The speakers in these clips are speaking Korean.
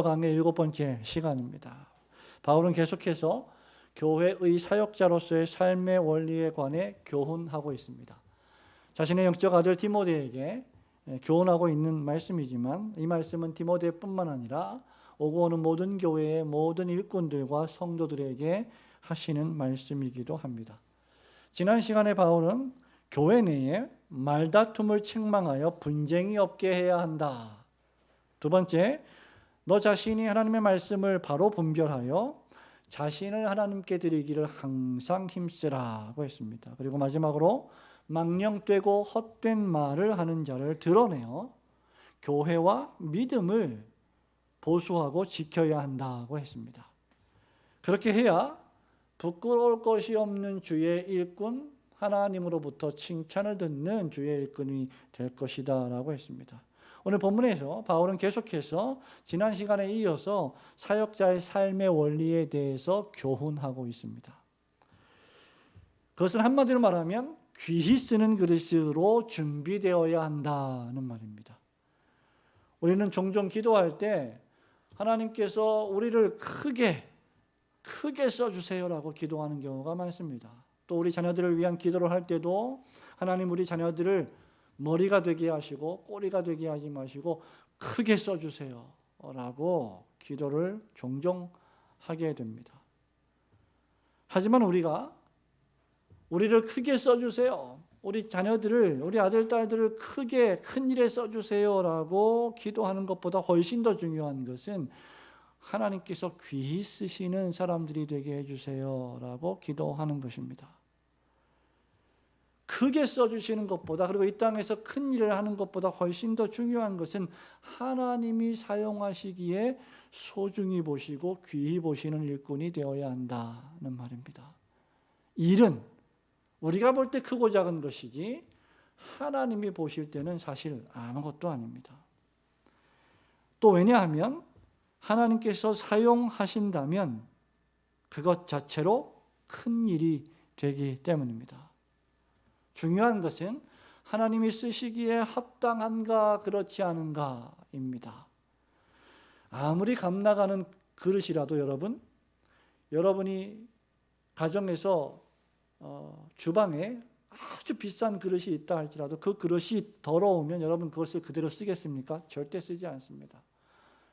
강의 7번째 시간입니다. 바울은 계속해서 교회의 사역자로서의 삶의 원리에 관해 교훈하고 있습니다. 자신의 영적 아들 디모데에게 교훈하고 있는 말씀이지만 이 말씀은 디모데뿐만 아니라 오고 오는 모든 교회의 모든 일꾼들과 성도들에게 하시는 말씀이기도 합니다. 지난 시간에 바울은 교회 내에 말다툼을 책망하여 분쟁이 없게 해야 한다. 두 번째, 너 자신이 하나님의 말씀을 바로 분별하여 자신을 하나님께 드리기를 항상 힘쓰라고 했습니다. 그리고 마지막으로 망령되고 헛된 말을 하는 자를 드러내어 교회와 믿음을 보수하고 지켜야 한다고 했습니다. 그렇게 해야 부끄러울 것이 없는 주의 일꾼, 하나님으로부터 칭찬을 듣는 주의 일꾼이 될 것이다 라고 했습니다. 오늘 본문에서 바울은 계속해서 지난 시간에 이어서 사역자의 삶의 원리에 대해서 교훈하고 있습니다. 그것은 한마디로 말하면 귀히 쓰는 그릇으로 준비되어야 한다는 말입니다. 우리는 종종 기도할 때 하나님께서 우리를 크게 써주세요라고 기도하는 경우가 많습니다. 또 우리 자녀들을 위한 기도를 할 때도 하나님 우리 자녀들을 머리가 되게 하시고 꼬리가 되게 하지 마시고 크게 써주세요 라고 기도를 종종 하게 됩니다. 하지만 우리를 크게 써주세요, 우리 자녀들을, 우리 아들, 딸들을 크게 큰 일에 써주세요 라고 기도하는 것보다 훨씬 더 중요한 것은 하나님께서 귀히 쓰시는 사람들이 되게 해주세요 라고 기도하는 것입니다. 크게 써주시는 것보다, 그리고 이 땅에서 큰 일을 하는 것보다 훨씬 더 중요한 것은 하나님이 사용하시기에 소중히 보시고 귀히 보시는 일꾼이 되어야 한다는 말입니다. 일은 우리가 볼 때 크고 작은 것이지 하나님이 보실 때는 사실 아무것도 아닙니다. 또 왜냐하면 하나님께서 사용하신다면 그것 자체로 큰 일이 되기 때문입니다. 중요한 것은 하나님이 쓰시기에 합당한가 그렇지 않은가입니다. 아무리 값나가는 그릇이라도 여러분이 가정에서 주방에 아주 비싼 그릇이 있다 할지라도 그 그릇이 더러우면 여러분 그것을 그대로 쓰겠습니까? 절대 쓰지 않습니다.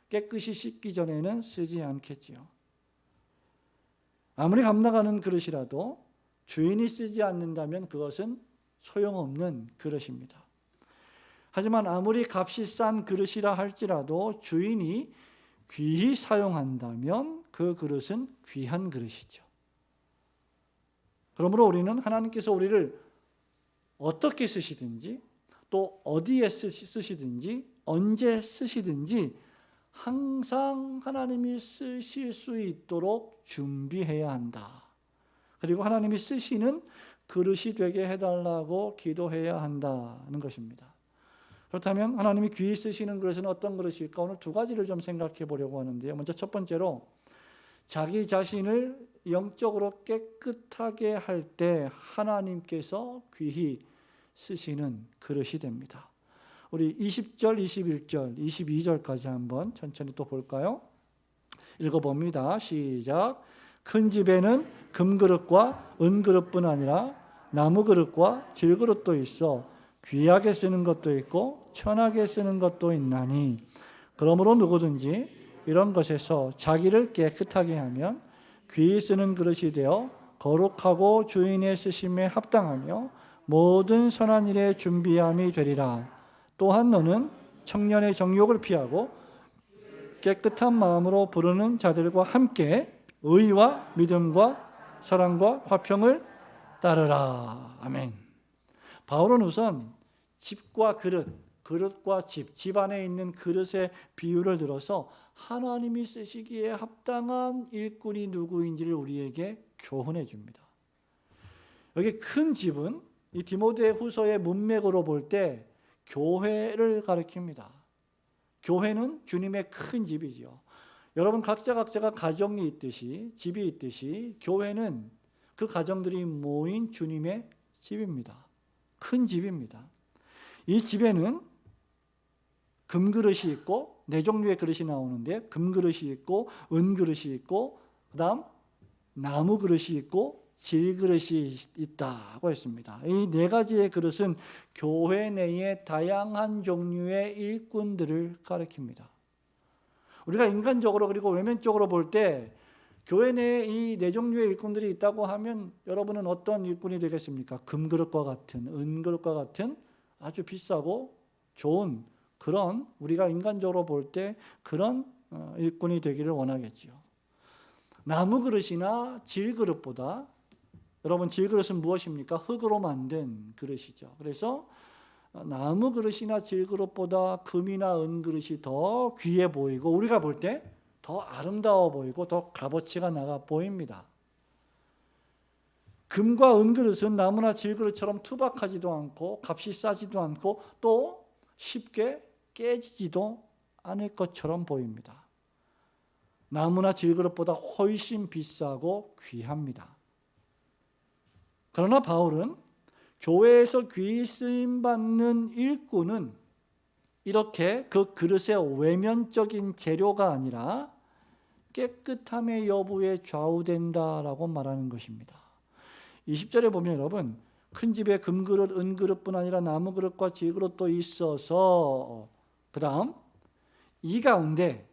깨끗이 씻기 전에는 쓰지 않겠지요. 아무리 값나가는 그릇이라도 주인이 쓰지 않는다면 그것은 소용없는 그릇입니다. 하지만 아무리 값이 싼 그릇이라 할지라도 주인이 귀히 사용한다면 그 그릇은 귀한 그릇이죠. 그러므로 우리는 하나님께서 우리를 어떻게 쓰시든지 또 어디에 쓰시든지 언제 쓰시든지 항상 하나님이 쓰실 수 있도록 준비해야 한다. 그리고 하나님이 쓰시는 그릇이 되게 해달라고 기도해야 한다는 것입니다. 그렇다면 하나님이 귀히 쓰시는 그릇은 어떤 그릇일까? 오늘 두 가지를 좀 생각해 보려고 하는데요. 먼저 첫 번째로 자기 자신을 영적으로 깨끗하게 할 때 하나님께서 귀히 쓰시는 그릇이 됩니다. 우리 20절, 21절, 22절까지 한번 천천히 또 볼까요? 읽어봅니다. 시작. 큰 집에는 금그릇과 은그릇뿐 아니라 나무그릇과 질그릇도 있어 귀하게 쓰는 것도 있고 천하게 쓰는 것도 있나니 그러므로 누구든지 이런 것에서 자기를 깨끗하게 하면 귀히 쓰는 그릇이 되어 거룩하고 주인의 쓰심에 합당하며 모든 선한 일에 준비함이 되리라. 또한 너는 청년의 정욕을 피하고 깨끗한 마음으로 부르는 자들과 함께 의와 믿음과 사랑과 화평을 따르라. 아멘. 바울은 우선 집과 그릇과 집 안에 있는 그릇의 비유를 들어서 하나님이 쓰시기에 합당한 일꾼이 누구인지를 우리에게 교훈해 줍니다. 여기 큰 집은 이 디모데 후서의 문맥으로 볼 때 교회를 가리킵니다. 교회는 주님의 큰 집이지요. 여러분 각자가 가정이 있듯이 집이 있듯이 교회는 그 가정들이 모인 주님의 집입니다. 큰 집입니다. 이 집에는 금그릇이 있고 네 종류의 그릇이 나오는데 금그릇이 있고 은그릇이 있고 그다음 나무 그릇이 있고 질그릇이 있다고 했습니다. 이 네 가지의 그릇은 교회 내의 다양한 종류의 일꾼들을 가리킵니다. 우리가 인간적으로 그리고 외면적으로 볼 때 교회 내에 이 네 종류의 일꾼들이 있다고 하면 여러분은 어떤 일꾼이 되겠습니까? 금그릇과 같은, 은그릇과 같은 아주 비싸고 좋은 그런 우리가 인간적으로 볼 때 그런 일꾼이 되기를 원하겠지요. 나무 그릇이나 질그릇보다 여러분 질그릇은 무엇입니까? 흙으로 만든 그릇이죠. 그래서 나무 그릇이나 질그릇보다 금이나 은그릇이 더 귀해 보이고 우리가 볼 때 더 아름다워 보이고 더 값어치가 나가 보입니다. 금과 은그릇은 나무나 질그릇처럼 투박하지도 않고 값이 싸지도 않고 또 쉽게 깨지지도 않을 것처럼 보입니다. 나무나 질그릇보다 훨씬 비싸고 귀합니다. 그러나 바울은 교회에서 귀히 쓰임받는 일꾼은 이렇게 그 그릇의 외면적인 재료가 아니라 깨끗함의 여부에 좌우된다라고 말하는 것입니다. 20절에 보면 여러분 큰 집에 금그릇, 은그릇뿐 아니라 나무그릇과 질그릇도 있어서 그 다음 이 가운데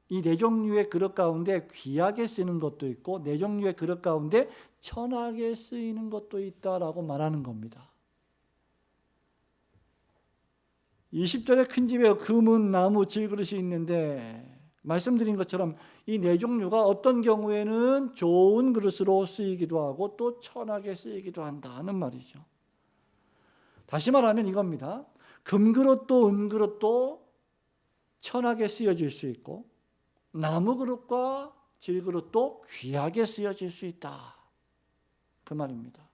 이 네 종류의 그릇 가운데 귀하게 쓰는 것도 있고 네 종류의 그릇 가운데 천하게 쓰이는 것도 있다라고 말하는 겁니다. 20절에 큰 집에 금은 나무 질그릇이 있는데 말씀드린 것처럼 이 네 종류가 어떤 경우에는 좋은 그릇으로 쓰이기도 하고 또 천하게 쓰이기도 한다는 말이죠. 다시 말하면 이겁니다. 금그릇도 은그릇도 천하게 쓰여질 수 있고 나무 그릇과 질그릇도 귀하게 쓰여질 수 있다. 그 말입니다.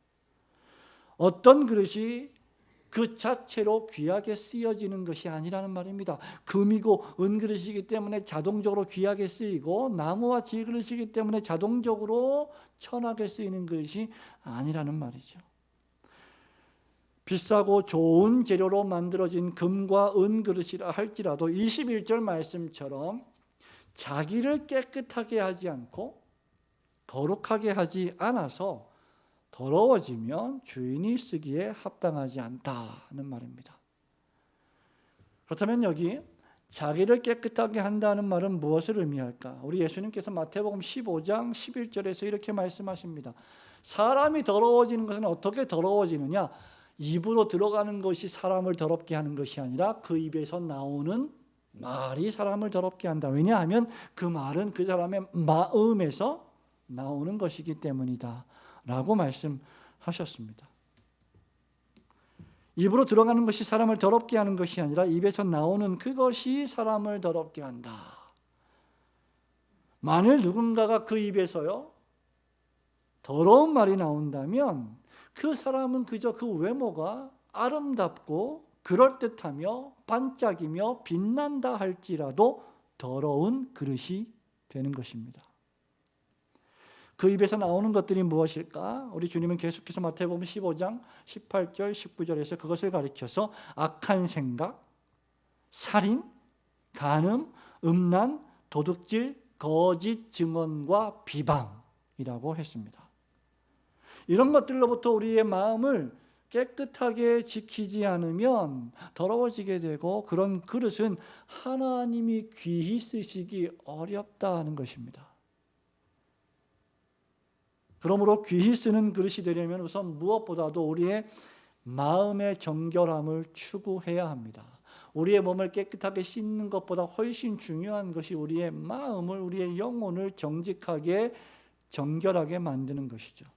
어떤 그릇이 그 자체로 귀하게 쓰여지는 것이 아니라는 말입니다. 금이고 은그릇이기 때문에 자동적으로 귀하게 쓰이고 나무와 질그릇이기 때문에 자동적으로 천하게 쓰이는 것이 아니라는 말이죠. 비싸고 좋은 재료로 만들어진 금과 은그릇이라 할지라도 21절 말씀처럼 자기를 깨끗하게 하지 않고 거룩하게 하지 않아서 더러워지면 주인이 쓰기에 합당하지 않다는 말입니다. 그렇다면 여기 자기를 깨끗하게 한다는 말은 무엇을 의미할까? 우리 예수님께서 마태복음 15장 11절에서 이렇게 말씀하십니다. 사람이 더러워지는 것은 어떻게 더러워지느냐? 입으로 들어가는 것이 사람을 더럽게 하는 것이 아니라 그 입에서 나오는 말이 사람을 더럽게 한다. 왜냐하면 그 말은 그 사람의 마음에서 나오는 것이기 때문이다 라고 말씀하셨습니다. 입으로 들어가는 것이 사람을 더럽게 하는 것이 아니라 입에서 나오는 그것이 사람을 더럽게 한다. 만일 누군가가 그 입에서요 더러운 말이 나온다면 그 사람은 그저 그 외모가 아름답고 그럴듯하며 반짝이며 빛난다 할지라도 더러운 그릇이 되는 것입니다. 그 입에서 나오는 것들이 무엇일까? 우리 주님은 계속해서 마태복음 15장 18절 19절에서 그것을 가리켜서 악한 생각, 살인, 간음, 음란, 도둑질, 거짓 증언과 비방이라고 했습니다. 이런 것들로부터 우리의 마음을 깨끗하게 지키지 않으면 더러워지게 되고 그런 그릇은 하나님이 귀히 쓰시기 어렵다는 것입니다. 그러므로 귀히 쓰는 그릇이 되려면 우선 무엇보다도 우리의 마음의 정결함을 추구해야 합니다. 우리의 몸을 깨끗하게 씻는 것보다 훨씬 중요한 것이 우리의 마음을, 우리의 영혼을 정직하게 정결하게 만드는 것이죠.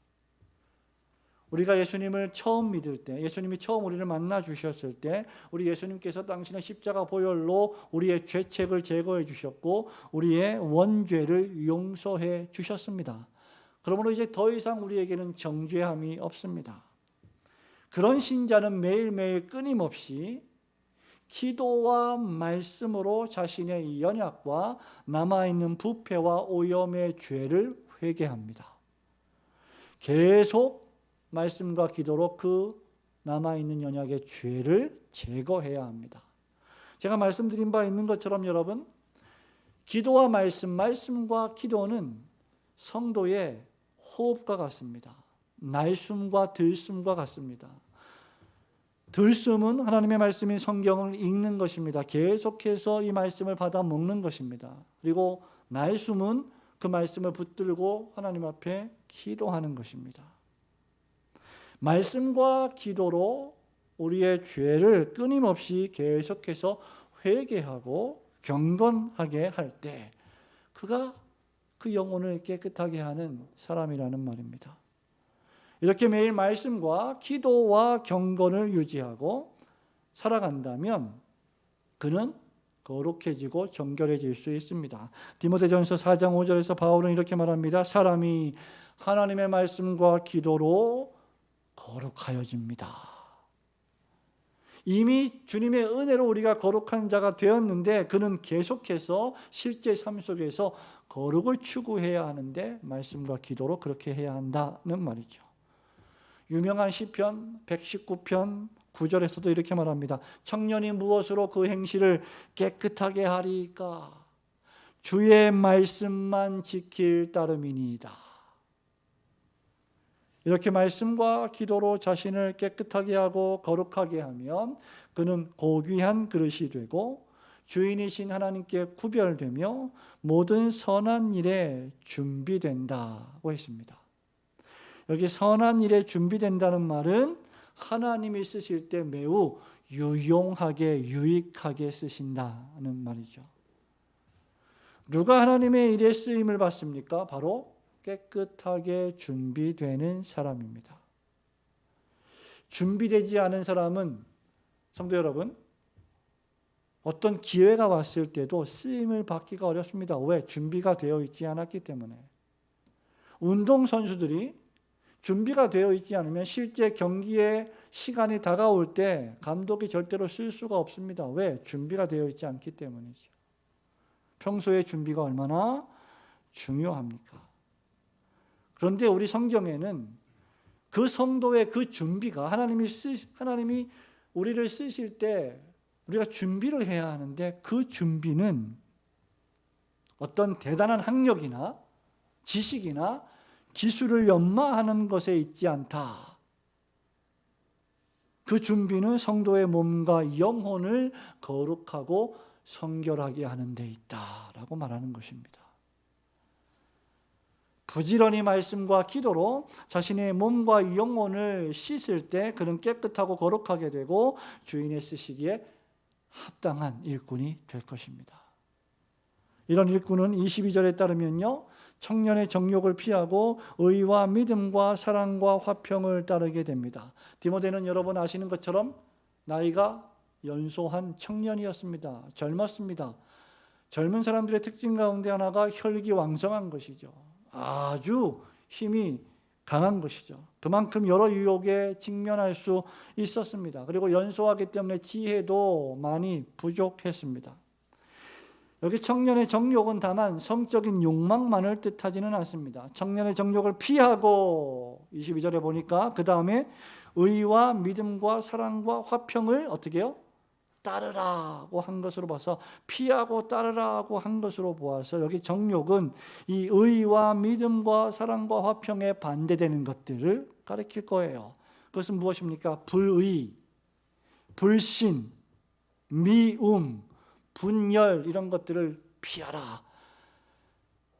우리가 예수님을 처음 믿을 때, 예수님이 처음 우리를 만나 주셨을 때 우리 예수님께서 당신의 십자가 보혈로 우리의 죄책을 제거해 주셨고 우리의 원죄를 용서해 주셨습니다. 그러므로 이제 더 이상 우리에게는 정죄함이 없습니다. 그런 신자는 매일매일 끊임없이 기도와 말씀으로 자신의 연약과 남아있는 부패와 오염의 죄를 회개합니다. 계속 말씀과 기도로 그 남아있는 연약의 죄를 제거해야 합니다. 제가 말씀드린 바 있는 것처럼 여러분, 기도와 말씀과 기도는 성도의 호흡과 같습니다. 날숨과 들숨과 같습니다. 들숨은 하나님의 말씀인 성경을 읽는 것입니다. 계속해서 이 말씀을 받아 먹는 것입니다. 그리고 날숨은 그 말씀을 붙들고 하나님 앞에 기도하는 것입니다. 말씀과 기도로 우리의 죄를 끊임없이 계속해서 회개하고 경건하게 할 때 그가 그 영혼을 깨끗하게 하는 사람이라는 말입니다. 이렇게 매일 말씀과 기도와 경건을 유지하고 살아간다면 그는 거룩해지고 정결해질 수 있습니다. 디모데전서 4장 5절에서 바울은 이렇게 말합니다. 사람이 하나님의 말씀과 기도로 거룩하여집니다. 이미 주님의 은혜로 우리가 거룩한 자가 되었는데 그는 계속해서 실제 삶 속에서 거룩을 추구해야 하는데 말씀과 기도로 그렇게 해야 한다는 말이죠. 유명한 시편 119편 9절에서도 이렇게 말합니다. 청년이 무엇으로 그 행실을 깨끗하게 하리까? 주의 말씀만 지킬 따름이니이다. 이렇게 말씀과 기도로 자신을 깨끗하게 하고 거룩하게 하면 그는 고귀한 그릇이 되고 주인이신 하나님께 구별되며 모든 선한 일에 준비된다고 했습니다. 여기 선한 일에 준비된다는 말은 하나님이 쓰실 때 매우 유용하게 유익하게 쓰신다는 말이죠. 누가 하나님의 일에 쓰임을 받습니까? 바로 깨끗하게 준비되는 사람입니다. 준비되지 않은 사람은 성도 여러분 어떤 기회가 왔을 때도 쓰임을 받기가 어렵습니다. 왜? 준비가 되어 있지 않았기 때문에. 운동선수들이 준비가 되어 있지 않으면 실제 경기의 시간이 다가올 때 감독이 절대로 쓸 수가 없습니다. 왜? 준비가 되어 있지 않기 때문이죠. 평소에 준비가 얼마나 중요합니까? 그런데 우리 성경에는 그 성도의 그 준비가 하나님이 우리를 쓰실 때 우리가 준비를 해야 하는데 그 준비는 어떤 대단한 학력이나 지식이나 기술을 연마하는 것에 있지 않다. 그 준비는 성도의 몸과 영혼을 거룩하고 성결하게 하는 데 있다라고 말하는 것입니다. 부지런히 말씀과 기도로 자신의 몸과 영혼을 씻을 때 그는 깨끗하고 거룩하게 되고 주인의 쓰시기에 합당한 일꾼이 될 것입니다. 이런 일꾼은 22절에 따르면요, 청년의 정욕을 피하고 의와 믿음과 사랑과 화평을 따르게 됩니다. 디모데는 여러분 아시는 것처럼 나이가 연소한 청년이었습니다. 젊었습니다. 젊은 사람들의 특징 가운데 하나가 혈기왕성한 것이죠. 아주 힘이 강한 것이죠. 그만큼 여러 유혹에 직면할 수 있었습니다. 그리고 연소하기 때문에 지혜도 많이 부족했습니다. 여기 청년의 정욕은 다만 성적인 욕망만을 뜻하지는 않습니다. 청년의 정욕을 피하고 22절에 보니까 그 다음에 의와 믿음과 사랑과 화평을 어떻게 해요? 따르라고 한 것으로 봐서 피하고 따르라고 한 것으로 보아서 여기 정욕은 이 의와 믿음과 사랑과 화평에 반대되는 것들을 가리킬 거예요. 그것은 무엇입니까? 불의, 불신, 미움, 분열 이런 것들을 피하라.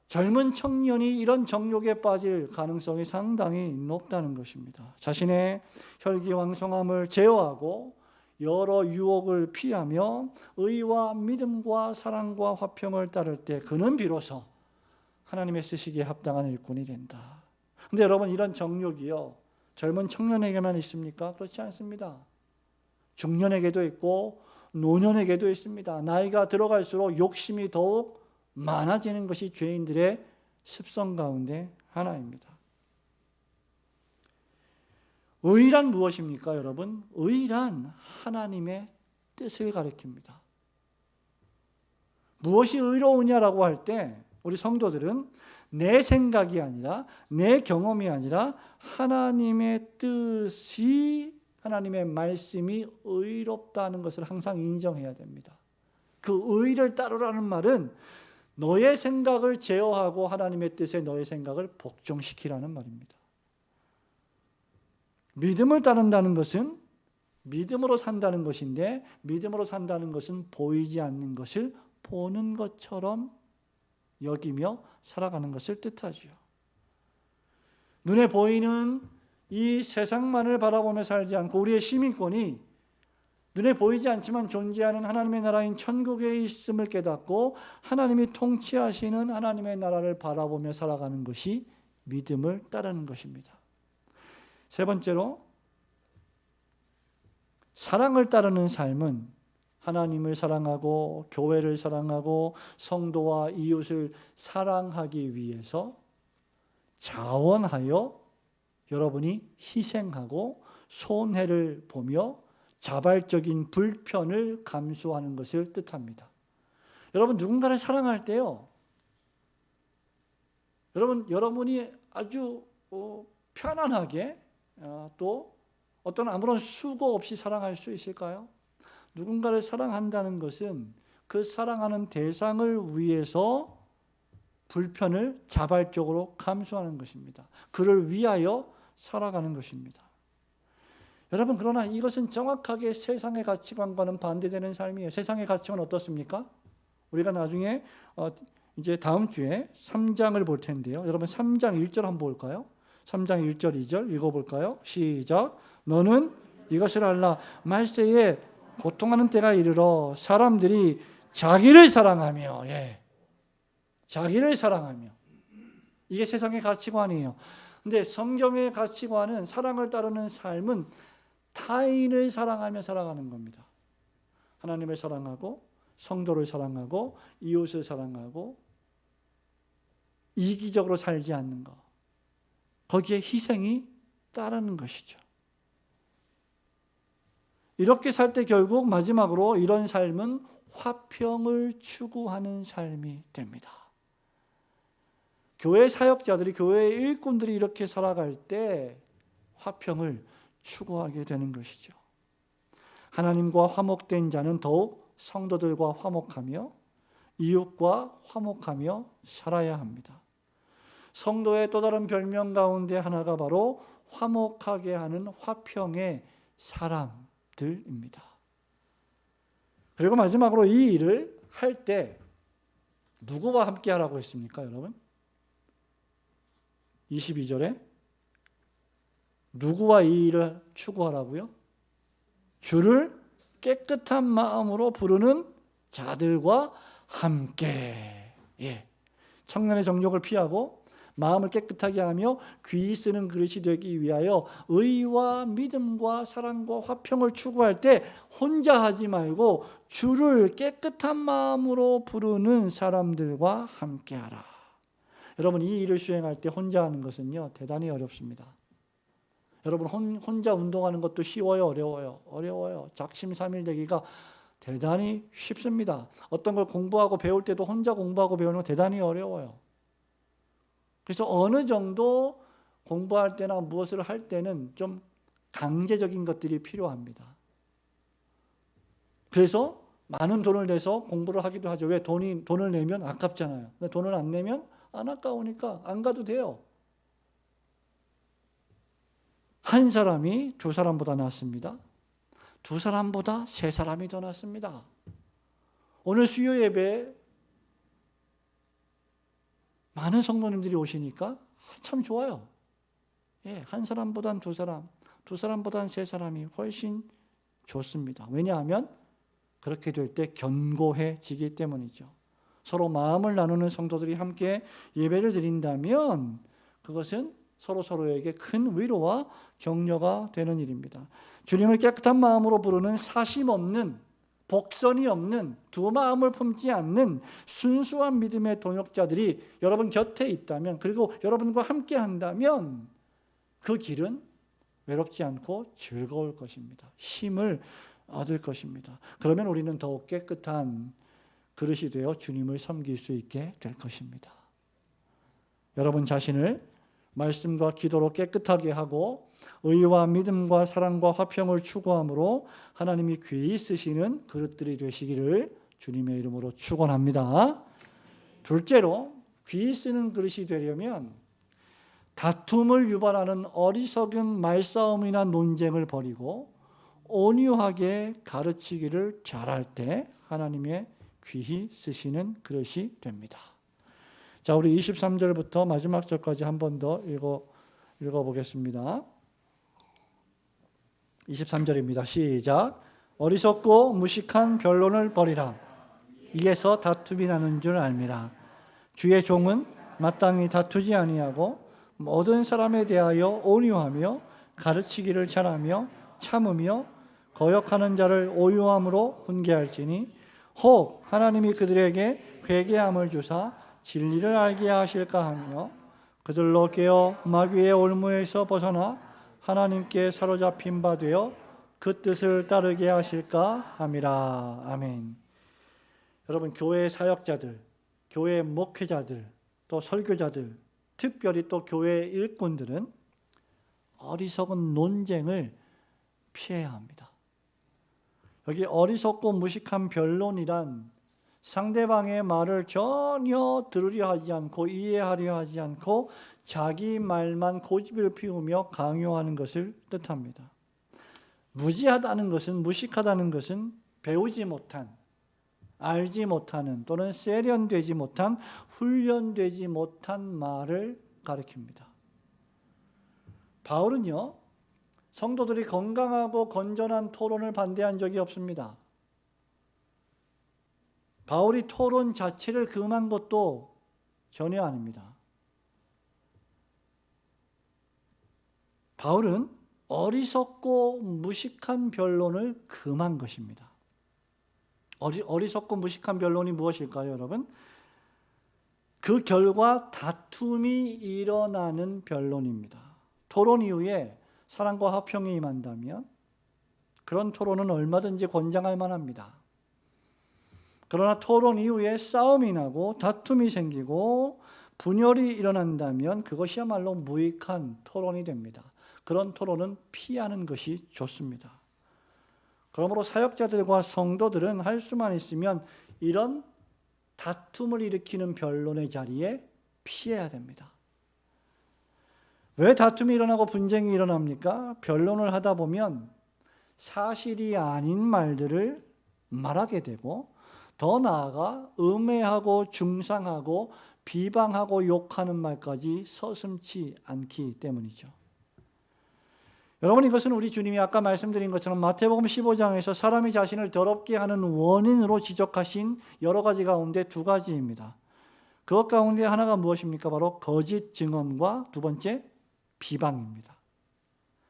젊은 청년이 이런 정욕에 빠질 가능성이 상당히 높다는 것입니다. 자신의 혈기왕성함을 제어하고 여러 유혹을 피하며 의와 믿음과 사랑과 화평을 따를 때 그는 비로소 하나님의 쓰시기에 합당한 일꾼이 된다. 그런데 여러분 이런 정욕이요 젊은 청년에게만 있습니까? 그렇지 않습니다. 중년에게도 있고 노년에게도 있습니다. 나이가 들어갈수록 욕심이 더욱 많아지는 것이 죄인들의 습성 가운데 하나입니다. 의란 무엇입니까, 여러분? 의란 하나님의 뜻을 가리킵니다. 무엇이 의로우냐라고 할 때 우리 성도들은 내 생각이 아니라 내 경험이 아니라 하나님의 뜻이 하나님의 말씀이 의롭다는 것을 항상 인정해야 됩니다. 그 의를 따르라는 말은 너의 생각을 제어하고 하나님의 뜻에 너의 생각을 복종시키라는 말입니다. 믿음을 따른다는 것은 믿음으로 산다는 것인데, 믿음으로 산다는 것은 보이지 않는 것을 보는 것처럼 여기며 살아가는 것을 뜻하죠. 눈에 보이는 이 세상만을 바라보며 살지 않고 우리의 시민권이 눈에 보이지 않지만 존재하는 하나님의 나라인 천국에 있음을 깨닫고 하나님이 통치하시는 하나님의 나라를 바라보며 살아가는 것이 믿음을 따르는 것입니다. 세 번째로, 사랑을 따르는 삶은 하나님을 사랑하고 교회를 사랑하고 성도와 이웃을 사랑하기 위해서 자원하여 여러분이 희생하고 손해를 보며 자발적인 불편을 감수하는 것을 뜻합니다. 여러분, 누군가를 사랑할 때요, 여러분이 아주 편안하게 또 어떤 아무런 수고 없이 사랑할 수 있을까요? 누군가를 사랑한다는 것은 그 사랑하는 대상을 위해서 불편을 자발적으로 감수하는 것입니다. 그를 위하여 살아가는 것입니다. 여러분, 그러나 이것은 정확하게 세상의 가치관과는 반대되는 삶이에요. 세상의 가치관은 어떻습니까? 우리가 나중에 이제 다음 주에 3장을 볼 텐데요. 여러분 3장 1절 한번 볼까요? 3장 1절 2절 읽어볼까요? 시작. 너는 이것을 알라. 말세에 고통하는 때가 이르러 사람들이 자기를 사랑하며, 자기를 사랑하며, 이게 세상의 가치관이에요. 근데 성경의 가치관은, 사랑을 따르는 삶은 타인을 사랑하며 살아가는 겁니다. 하나님을 사랑하고 성도를 사랑하고 이웃을 사랑하고 이기적으로 살지 않는 것, 거기에 희생이 따르는 것이죠. 이렇게 살 때 결국 마지막으로 이런 삶은 화평을 추구하는 삶이 됩니다. 교회 사역자들이, 교회의 일꾼들이 이렇게 살아갈 때 화평을 추구하게 되는 것이죠. 하나님과 화목된 자는 더욱 성도들과 화목하며 이웃과 화목하며 살아야 합니다. 성도의 또 다른 별명 가운데 하나가 바로 화목하게 하는 화평의 사람들입니다. 그리고 마지막으로 이 일을 할 때 누구와 함께 하라고 했습니까, 여러분? 22절에 누구와 이 일을 추구하라고요? 주를 깨끗한 마음으로 부르는 자들과 함께. 청년의 정욕을 피하고 마음을 깨끗하게 하며 귀 쓰는 그릇이 되기 위하여 의와 믿음과 사랑과 화평을 추구할 때 혼자 하지 말고 주를 깨끗한 마음으로 부르는 사람들과 함께하라. 여러분, 이 일을 수행할 때 혼자 하는 것은요, 대단히 어렵습니다. 여러분, 혼자 운동하는 것도 쉬워요, 어려워요? 어려워요. 작심삼일되기가 대단히 쉽습니다. 어떤 걸 공부하고 배울 때도 혼자 공부하고 배우는 거 대단히 어려워요. 그래서 어느 정도 공부할 때나 무엇을 할 때는 좀 강제적인 것들이 필요합니다. 그래서 많은 돈을 내서 공부를 하기도 하죠. 왜? 돈을 내면 아깝잖아요. 근데 돈을 안 내면 안 아까우니까 안 가도 돼요. 한 사람이 두 사람보다 낫습니다. 두 사람보다 세 사람이 더 낫습니다. 오늘 수요 예배에 많은 성도님들이 오시니까 참 좋아요. 한 사람보단 두 사람, 두 사람보단 세 사람이 훨씬 좋습니다. 왜냐하면 그렇게 될 때 견고해지기 때문이죠. 서로 마음을 나누는 성도들이 함께 예배를 드린다면 그것은 서로에게 큰 위로와 격려가 되는 일입니다. 주님을 깨끗한 마음으로 부르는 사심 없는, 복선이 없는, 두 마음을 품지 않는 순수한 믿음의 동역자들이 여러분 곁에 있다면, 그리고 여러분과 함께 한다면 그 길은 외롭지 않고 즐거울 것입니다. 힘을 얻을 것입니다. 그러면 우리는 더욱 깨끗한 그릇이 되어 주님을 섬길 수 있게 될 것입니다. 여러분 자신을 말씀과 기도로 깨끗하게 하고 의와 믿음과 사랑과 화평을 추구함으로 하나님이 귀히 쓰시는 그릇들이 되시기를 주님의 이름으로 축원합니다. 둘째로 귀 쓰는 그릇이 되려면 다툼을 유발하는 어리석은 말싸움이나 논쟁을 버리고 온유하게 가르치기를 잘할 때 하나님의 귀히 쓰시는 그릇이 됩니다. 자, 우리 23절부터 마지막 절까지 한 번 더 읽어보겠습니다. 23절입니다. 시작. 어리석고 무식한 변론을 버리라. 이에서 다툼이 나는 줄 알미라. 주의 종은 마땅히 다투지 아니하고 모든 사람에 대하여 온유하며 가르치기를 잘하며 참으며 거역하는 자를 오유함으로 훈계할지니 혹 하나님이 그들에게 회개함을 주사 진리를 알게 하실까 하며 그들로 깨어 마귀의 올무에서 벗어나 하나님께 사로잡힌 바 되어 그 뜻을 따르게 하실까 함이라. 아멘. 여러분, 교회 사역자들, 교회 목회자들, 또 설교자들, 특별히 또 교회 일꾼들은 어리석은 논쟁을 피해야 합니다. 여기 어리석고 무식한 변론이란 상대방의 말을 전혀 들으려 하지 않고 이해하려 하지 않고 자기 말만 고집을 피우며 강요하는 것을 뜻합니다. 무지하다는 것은, 무식하다는 것은 배우지 못한, 알지 못하는 또는 세련되지 못한, 훈련되지 못한 말을 가리킵니다. 바울은요, 성도들이 건강하고 건전한 토론을 반대한 적이 없습니다. 바울이 토론 자체를 금한 것도 전혀 아닙니다. 바울은 어리석고 무식한 변론을 금한 것입니다. 어리석고 무식한 변론이 무엇일까요, 여러분? 그 결과 다툼이 일어나는 변론입니다. 토론 이후에 사랑과 화평이 임한다면 그런 토론은 얼마든지 권장할 만합니다. 그러나 토론 이후에 싸움이 나고 다툼이 생기고 분열이 일어난다면 그것이야말로 무익한 토론이 됩니다. 그런 토론은 피하는 것이 좋습니다. 그러므로 사역자들과 성도들은 할 수만 있으면 이런 다툼을 일으키는 변론의 자리에 피해야 됩니다. 왜 다툼이 일어나고 분쟁이 일어납니까? 변론을 하다 보면 사실이 아닌 말들을 말하게 되고 더 나아가 음해하고 중상하고 비방하고 욕하는 말까지 서슴지 않기 때문이죠. 여러분, 이것은 우리 주님이 아까 말씀드린 것처럼 마태복음 15장에서 사람이 자신을 더럽게 하는 원인으로 지적하신 여러 가지 가운데 두 가지입니다. 그것 가운데 하나가 무엇입니까? 바로 거짓 증언과 두 번째 비방입니다.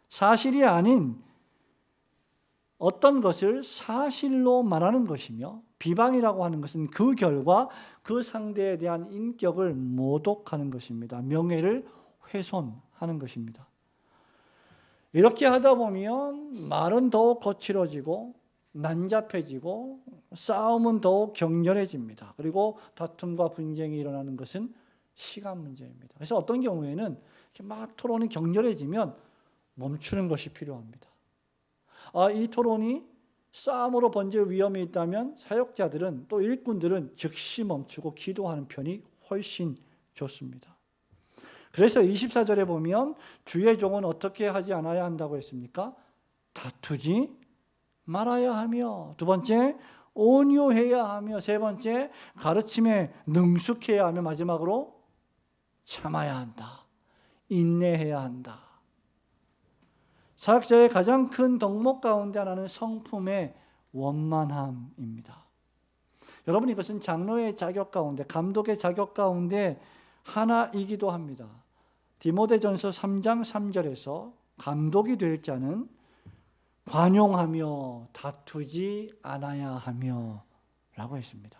사실이 아닌 어떤 것을 사실로 말하는 것이며 비방이라고 하는 것은 그 결과 그 상대에 대한 인격을 모독하는 것입니다. 명예를 훼손하는 것입니다. 이렇게 하다 보면 말은 더욱 거칠어지고 난잡해지고 싸움은 더욱 격렬해집니다. 그리고 다툼과 분쟁이 일어나는 것은 시간 문제입니다. 그래서 어떤 경우에는 이렇게 막 토론이 격렬해지면 멈추는 것이 필요합니다. 이 토론이 싸움으로 번질 위험이 있다면 사역자들은 또 일꾼들은 즉시 멈추고 기도하는 편이 훨씬 좋습니다. 그래서 24절에 보면 주의 종은 어떻게 하지 않아야 한다고 했습니까? 다투지 말아야 하며, 두 번째 온유해야 하며, 세 번째 가르침에 능숙해야 하며, 마지막으로 참아야 한다. 인내해야 한다. 사역자의 가장 큰 덕목 가운데 하나는 성품의 원만함입니다. 여러분, 이것은 장로의 자격 가운데, 감독의 자격 가운데 하나이기도 합니다. 디모데전서 3장 3절에서 감독이 될 자는 관용하며 다투지 않아야 하며 라고 했습니다.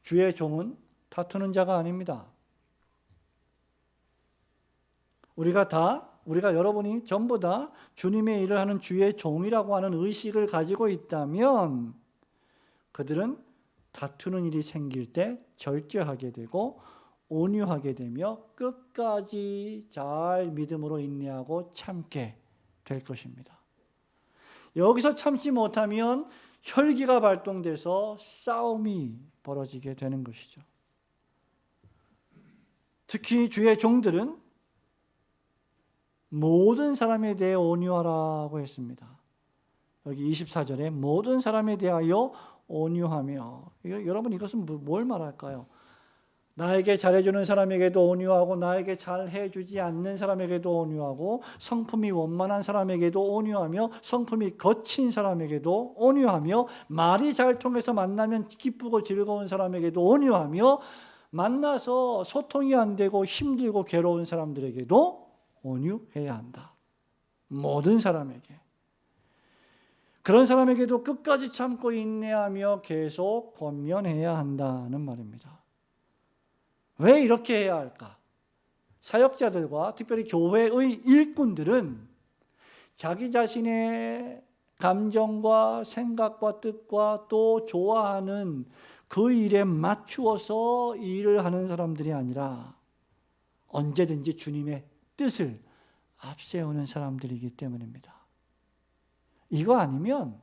주의 종은 다투는 자가 아닙니다. 우리가 여러분이 전부 다 주님의 일을 하는 주의 종이라고 하는 의식을 가지고 있다면 그들은 다투는 일이 생길 때 절제하게 되고 온유하게 되며 끝까지 잘 믿음으로 인내하고 참게 될 것입니다. 여기서 참지 못하면 혈기가 발동돼서 싸움이 벌어지게 되는 것이죠. 특히 주의 종들은 모든 사람에 대해 온유하라고 했습니다. 여기 24절에 모든 사람에 대하여 온유하며, 여러분 이것은 뭘 말할까요? 나에게 잘해주는 사람에게도 온유하고, 나에게 잘해주지 않는 사람에게도 온유하고, 성품이 원만한 사람에게도 온유하며, 성품이 거친 사람에게도 온유하며, 말이 잘 통해서 만나면 기쁘고 즐거운 사람에게도 온유하며, 만나서 소통이 안 되고 힘들고 괴로운 사람들에게도 온유해야 한다. 모든 사람에게. 그런 사람에게도 끝까지 참고 인내하며 계속 권면해야 한다는 말입니다. 왜 이렇게 해야 할까? 사역자들과 특별히 교회의 일꾼들은 자기 자신의 감정과 생각과 뜻과 또 좋아하는 그 일에 맞추어서 일을 하는 사람들이 아니라 언제든지 주님의 뜻을 앞세우는 사람들이기 때문입니다. 이거 아니면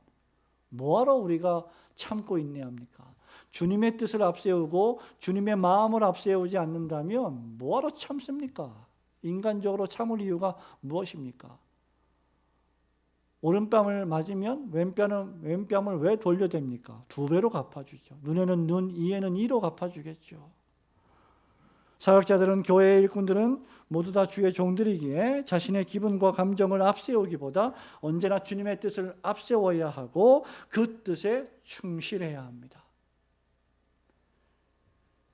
뭐하러 우리가 참고 인내합니까? 주님의 뜻을 앞세우고 주님의 마음을 앞세우지 않는다면 뭐하러 참습니까? 인간적으로 참을 이유가 무엇입니까? 오른뺨을 맞으면 왼뺨을 왜 돌려댑니까? 2배로 갚아주죠. 눈에는 눈, 이에는 이로 갚아주겠죠. 사역자들은, 교회의 일꾼들은 모두 다 주의 종들이기에 자신의 기분과 감정을 앞세우기보다 언제나 주님의 뜻을 앞세워야 하고 그 뜻에 충실해야 합니다.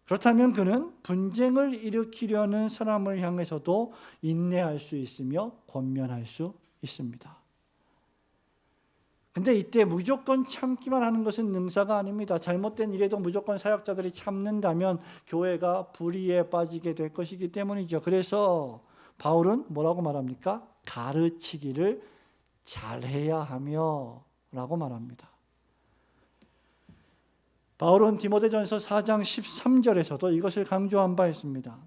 그렇다면 그는 분쟁을 일으키려는 사람을 향해서도 인내할 수 있으며 권면할 수 있습니다. 근데 이때 무조건 참기만 하는 것은 능사가 아닙니다. 잘못된 일에도 무조건 사역자들이 참는다면 교회가 불의에 빠지게 될 것이기 때문이죠. 그래서 바울은 뭐라고 말합니까? 가르치기를 잘해야 하며 라고 말합니다. 바울은 디모데전서 4장 13절에서도 이것을 강조한 바 있습니다.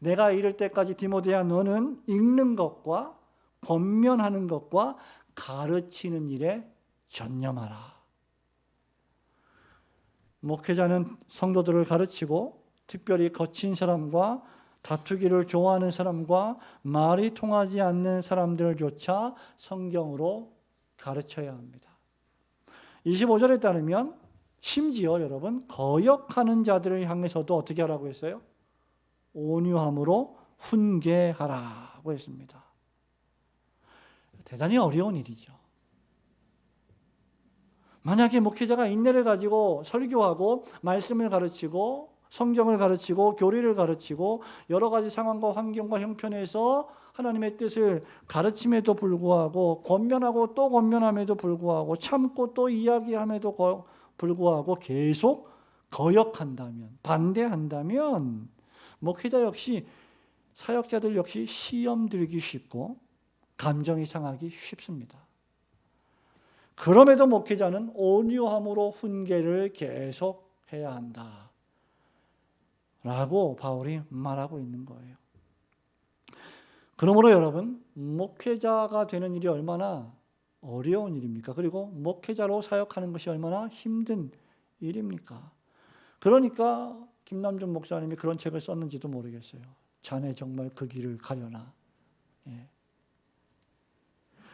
내가 이를 때까지 디모데야, 너는 읽는 것과 권면하는 것과 가르치는 일에 전념하라. 목회자는 성도들을 가르치고 특별히 거친 사람과 다투기를 좋아하는 사람과 말이 통하지 않는 사람들조차 성경으로 가르쳐야 합니다. 25절에 따르면 심지어 여러분 거역하는 자들을 향해서도 어떻게 하라고 했어요? 온유함으로 훈계하라고 했습니다. 대단히 어려운 일이죠. 만약에 목회자가 인내를 가지고 설교하고 말씀을 가르치고 성경을 가르치고 교리를 가르치고 여러 가지 상황과 환경과 형편에서 하나님의 뜻을 가르침에도 불구하고 권면하고 또 권면함에도 불구하고 참고 또 이야기함에도 불구하고 계속 거역한다면, 반대한다면 목회자 역시, 사역자들 역시 시험 들기 쉽고 감정이 상하기 쉽습니다. 그럼에도 목회자는 온유함으로 훈계를 계속 해야 한다 라고 바울이 말하고 있는 거예요. 그러므로 여러분, 목회자가 되는 일이 얼마나 어려운 일입니까? 그리고 목회자로 사역하는 것이 얼마나 힘든 일입니까? 그러니까 김남준 목사님이 그런 책을 썼는지도 모르겠어요. 자네 정말 그 길을 가려나. 예.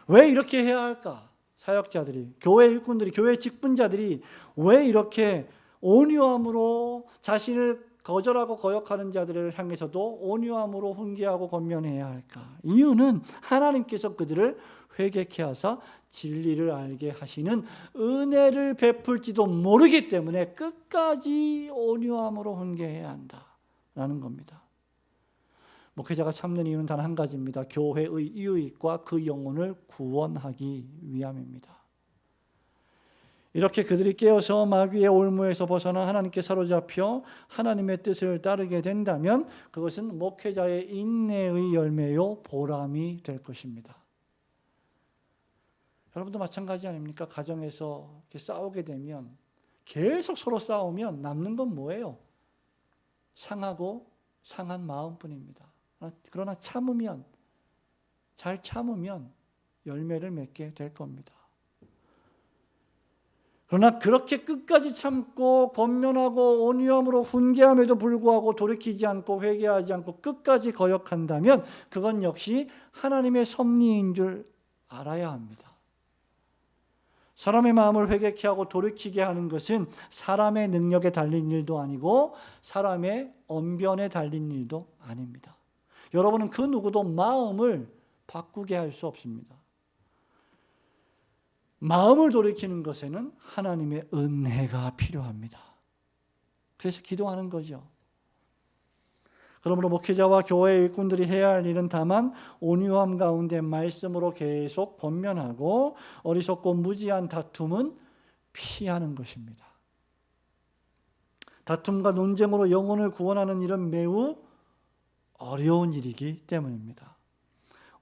왜 이렇게 해야 할까? 사역자들이, 교회 일꾼들이, 교회 직분자들이 왜 이렇게 온유함으로 자신을 거절하고 거역하는 자들을 향해서도 온유함으로 훈계하고 권면해야 할까? 이유는 하나님께서 그들을 회개케 하사 진리를 알게 하시는 은혜를 베풀지도 모르기 때문에 끝까지 온유함으로 훈계해야 한다라는 겁니다. 목회자가 참는 이유는 단 한 가지입니다. 교회의 유익과 그 영혼을 구원하기 위함입니다. 이렇게 그들이 깨어서 마귀의 올무에서 벗어나 하나님께 사로잡혀 하나님의 뜻을 따르게 된다면 그것은 목회자의 인내의 열매요 보람이 될 것입니다. 여러분도 마찬가지 아닙니까? 가정에서 이렇게 싸우게 되면, 계속 서로 싸우면 남는 건 뭐예요? 상하고 상한 마음뿐입니다. 그러나 참으면, 잘 참으면 열매를 맺게 될 겁니다. 그러나 그렇게 끝까지 참고 권면하고 온유함으로 훈계함에도 불구하고 돌이키지 않고 회개하지 않고 끝까지 거역한다면 그건 역시 하나님의 섭리인 줄 알아야 합니다. 사람의 마음을 회개케 하고 돌이키게 하는 것은 사람의 능력에 달린 일도 아니고 사람의 언변에 달린 일도 아닙니다. 여러분은 그 누구도 마음을 바꾸게 할 수 없습니다. 마음을 돌이키는 것에는 하나님의 은혜가 필요합니다. 그래서 기도하는 거죠. 그러므로 목회자와 교회 일꾼들이 해야 할 일은 다만 온유함 가운데 말씀으로 계속 권면하고 어리석고 무지한 다툼은 피하는 것입니다. 다툼과 논쟁으로 영혼을 구원하는 일은 매우 어려운 일이기 때문입니다.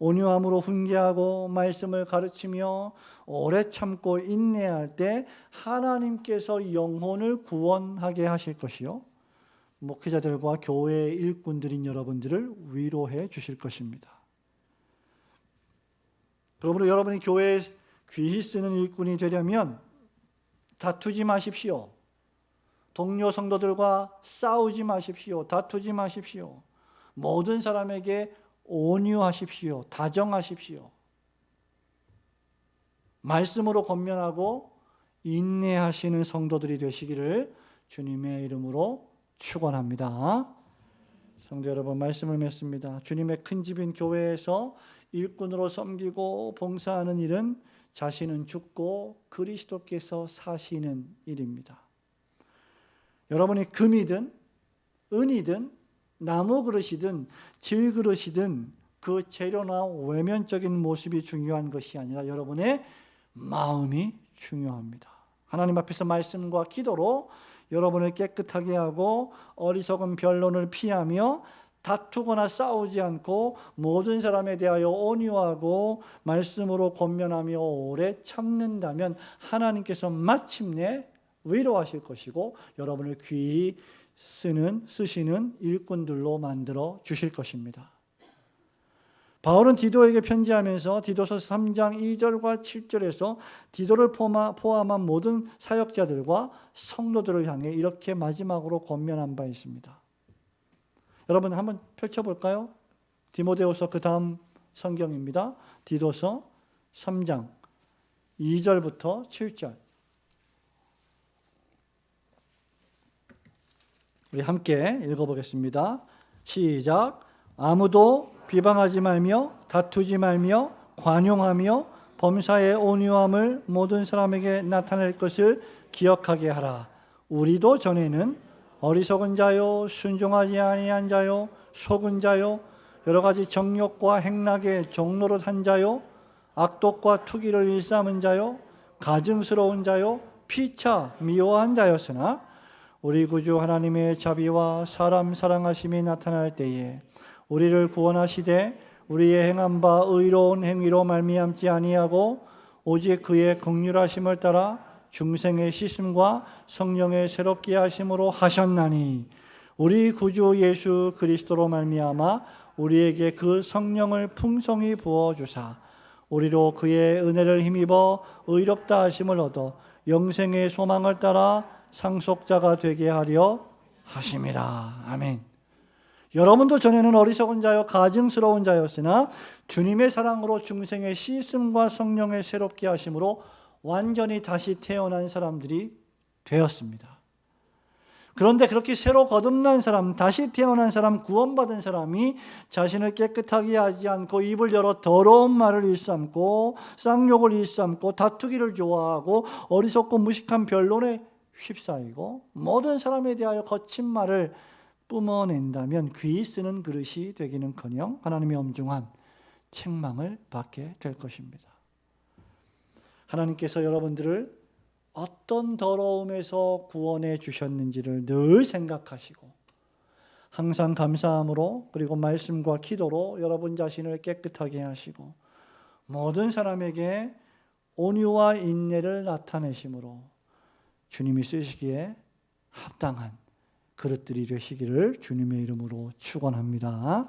온유함으로 훈계하고 말씀을 가르치며 오래 참고 인내할 때 하나님께서 영혼을 구원하게 하실 것이요, 목회자들과 교회의 일꾼들인 여러분들을 위로해 주실 것입니다. 그러므로 여러분이 교회에 귀히 쓰는 일꾼이 되려면 다투지 마십시오. 동료 성도들과 싸우지 마십시오. 다투지 마십시오. 모든 사람에게 온유하십시오. 다정하십시오. 말씀으로 권면하고 인내하시는 성도들이 되시기를 주님의 이름으로 축원합니다. 성도 여러분, 말씀을 맺습니다. 주님의 큰 집인 교회에서 일꾼으로 섬기고 봉사하는 일은 자신은 죽고 그리스도께서 사시는 일입니다. 여러분이 금이든 은이든 나무 그릇이든 질 그릇이든 그 재료나 외면적인 모습이 중요한 것이 아니라 여러분의 마음이 중요합니다. 하나님 앞에서 말씀과 기도로 여러분을 깨끗하게 하고 어리석은 변론을 피하며 다투거나 싸우지 않고 모든 사람에 대하여 온유하고 말씀으로 권면하며 오래 참는다면 하나님께서 마침내 위로하실 것이고 여러분을 귀히 쓰시는 일꾼들로 만들어 주실 것입니다. 바울은 디도에게 편지하면서 디도서 3장 2절과 7절에서 디도를 포함한 모든 사역자들과 성도들을 향해 이렇게 마지막으로 권면한 바 있습니다. 여러분 한번 펼쳐볼까요? 디모데후서 그 다음 성경입니다. 디도서 3장 2절부터 7절. 우리 함께 읽어보겠습니다. 시작. 아무도 비방하지 말며 다투지 말며 관용하며 범사의 온유함을 모든 사람에게 나타낼 것을 기억하게 하라. 우리도 전에는 어리석은 자요, 순종하지 아니한 자요, 속은 자요, 여러 가지 정욕과 행락에 종노릇한 자요, 악독과 투기를 일삼은 자요, 가증스러운 자요, 피차 미워한 자였으나 우리 구주 하나님의 자비와 사람 사랑하심이 나타날 때에 우리를 구원하시되 우리의 행한 바 의로운 행위로 말미암지 아니하고 오직 그의 긍휼하심을 따라 중생의 씻음과 성령의 새롭게 하심으로 하셨나니 우리 구주 예수 그리스도로 말미암아 우리에게 그 성령을 풍성히 부어 주사 우리로 그의 은혜를 힘입어 의롭다 하심을 얻어 영생의 소망을 따라 상속자가 되게 하려 하심이라. 아멘. 여러분도 전에는 어리석은 자요 가증스러운 자였으나 주님의 사랑으로 중생의 씻음과 성령의 새롭게 하심으로 완전히 다시 태어난 사람들이 되었습니다. 그런데 그렇게 새로 거듭난 사람, 다시 태어난 사람, 구원받은 사람이 자신을 깨끗하게 하지 않고 입을 열어 더러운 말을 일삼고 쌍욕을 일삼고 다투기를 좋아하고 어리석고 무식한 변론에 휩싸이고 모든 사람에 대하여 거친 말을 뿜어낸다면 귀히 쓰는 그릇이 되기는커녕 하나님의 엄중한 책망을 받게 될 것입니다. 하나님께서 여러분들을 어떤 더러움에서 구원해 주셨는지를 늘 생각하시고 항상 감사함으로 그리고 말씀과 기도로 여러분 자신을 깨끗하게 하시고 모든 사람에게 온유와 인내를 나타내심으로 주님이 쓰시기에 합당한 그릇들이 되시기를 주님의 이름으로 축원합니다.